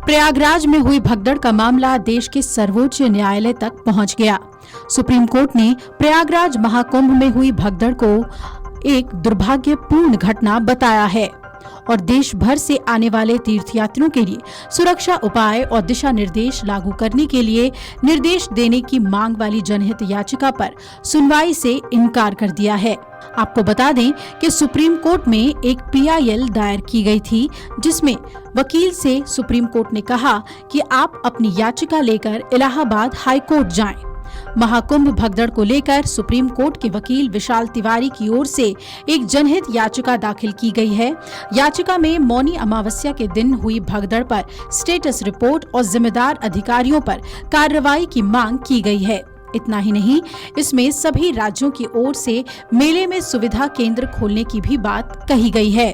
प्रयागराज में हुई भगदड़ का मामला देश के सर्वोच्च न्यायालय तक पहुंच गया। सुप्रीम कोर्ट ने प्रयागराज महाकुंभ में हुई भगदड़ को एक दुर्भाग्यपूर्ण घटना बताया है और देश भर से आने वाले तीर्थयात्रियों के लिए सुरक्षा उपाय और दिशा निर्देश लागू करने के लिए निर्देश देने की मांग वाली जनहित याचिका पर सुनवाई से इनकार कर दिया है। आपको बता दें कि सुप्रीम कोर्ट में एक PIL दायर की गई थी, जिसमें वकील से सुप्रीम कोर्ट ने कहा कि आप अपनी याचिका लेकर इलाहाबाद हाई कोर्ट जाएं। महाकुंभ भगदड़ को लेकर सुप्रीम कोर्ट के वकील विशाल तिवारी की ओर से एक जनहित याचिका दाखिल की गई है। याचिका में मौनी अमावस्या के दिन हुई भगदड़ पर स्टेटस रिपोर्ट और जिम्मेदार अधिकारियों पर कार्रवाई की मांग की गई है। इतना ही नहीं, इसमें सभी राज्यों की ओर से मेले में सुविधा केंद्र खोलने की भी बात कही गई है,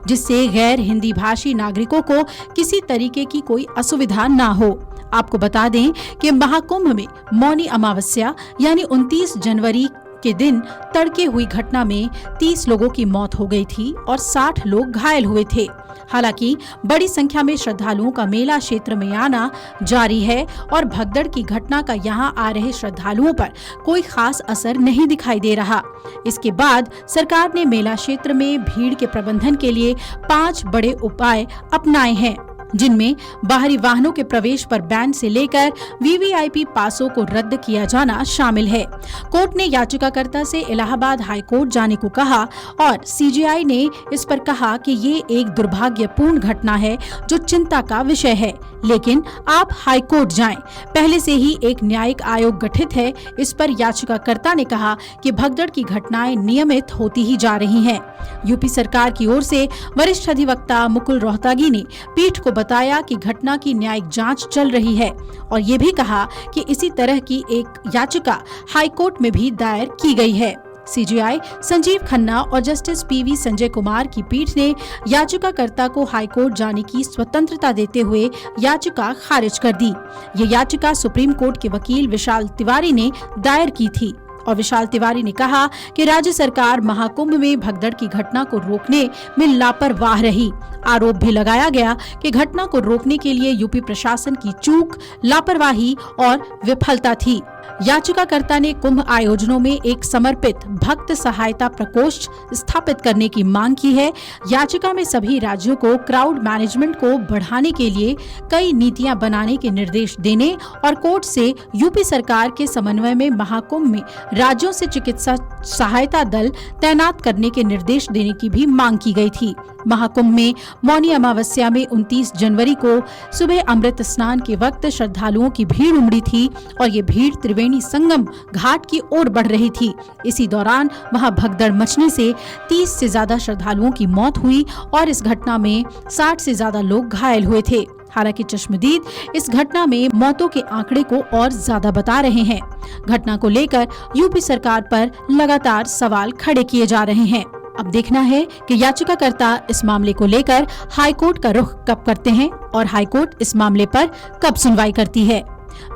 जिससे गैर हिंदी भाषी नागरिकों को किसी तरीके की कोई असुविधा न हो। आपको बता दें कि महाकुंभ में मौनी अमावस्या यानी 29 जनवरी के दिन तड़के हुई घटना में 30 लोगों की मौत हो गई थी और 60 लोग घायल हुए थे। हालांकि बड़ी संख्या में श्रद्धालुओं का मेला क्षेत्र में आना जारी है और भगदड़ की घटना का यहां आ रहे श्रद्धालुओं पर कोई खास असर नहीं दिखाई दे रहा। इसके बाद सरकार ने मेला क्षेत्र में भीड़ के प्रबंधन के लिए 5 बड़े उपाय अपनाए हैं, जिनमें बाहरी वाहनों के प्रवेश पर बैन से लेकर VVIP पासों को रद्द किया जाना शामिल है। कोर्ट ने याचिकाकर्ता से इलाहाबाद हाई कोर्ट जाने को कहा और CJI ने इस पर कहा कि ये एक दुर्भाग्यपूर्ण घटना है जो चिंता का विषय है, लेकिन आप हाई कोर्ट जाएं। पहले से ही एक न्यायिक आयोग गठित है। इस पर याचिकाकर्ता ने कहा कि भगदड़ की घटनाएं नियमित होती ही जा रही हैं। यूपी सरकार की ओर से वरिष्ठ अधिवक्ता मुकुल रोहतगी ने पीठ को बताया कि घटना की न्यायिक जांच चल रही है और ये भी कहा कि इसी तरह की एक याचिका हाई कोर्ट में भी दायर की गई है। CJI संजीव खन्ना और जस्टिस PV संजय कुमार की पीठ ने याचिकाकर्ता को हाई कोर्ट जाने की स्वतंत्रता देते हुए याचिका खारिज कर दी। ये याचिका सुप्रीम कोर्ट के वकील विशाल तिवारी ने दायर की थी और विशाल तिवारी ने कहा कि राज्य सरकार महाकुंभ में भगदड़ की घटना को रोकने में लापरवाह रही। आरोप भी लगाया गया कि घटना को रोकने के लिए यूपी प्रशासन की चूक, लापरवाही और विफलता थी। याचिकाकर्ता ने कुंभ आयोजनों में एक समर्पित भक्त सहायता प्रकोष्ठ स्थापित करने की मांग की है। याचिका में सभी राज्यों को क्राउड मैनेजमेंट को बढ़ाने के लिए कई नीतियां बनाने के निर्देश देने और कोर्ट से यूपी सरकार के समन्वय में महाकुंभ में राज्यों से चिकित्सा सहायता दल तैनात करने के निर्देश देने की भी मांग की गई थी। महाकुंभ में मौनी अमावस्या में 29 जनवरी को सुबह अमृत स्नान के वक्त श्रद्धालुओं की भीड़ उमड़ी थी और ये भीड़ त्रिवेणी संगम घाट की ओर बढ़ रही थी। इसी दौरान वहां भगदड़ मचने से 30 से ज्यादा श्रद्धालुओं की मौत हुई और इस घटना में 60 से ज्यादा लोग घायल हुए थे। हालांकि चश्मदीद इस घटना में मौतों के आंकड़े को और ज्यादा बता रहे हैं। घटना को लेकर यूपी सरकार पर लगातार सवाल खड़े किए जा रहे हैं। अब देखना है कि याचिकाकर्ता इस मामले को लेकर हाई कोर्ट का रुख कब करते हैं और हाई कोर्ट इस मामले पर कब सुनवाई करती है।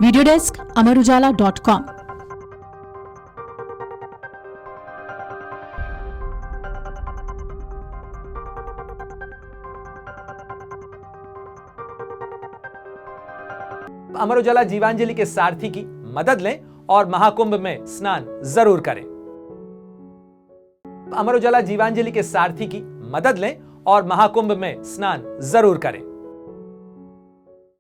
Video desk amarujala.com। Amar Ujala Jeevanjali के सारथी की मदद लें और महाकुंभ में स्नान जरूर करें। अमर उजाला जीवांजलि के सारथी की मदद लें और महाकुंभ में स्नान जरूर करें।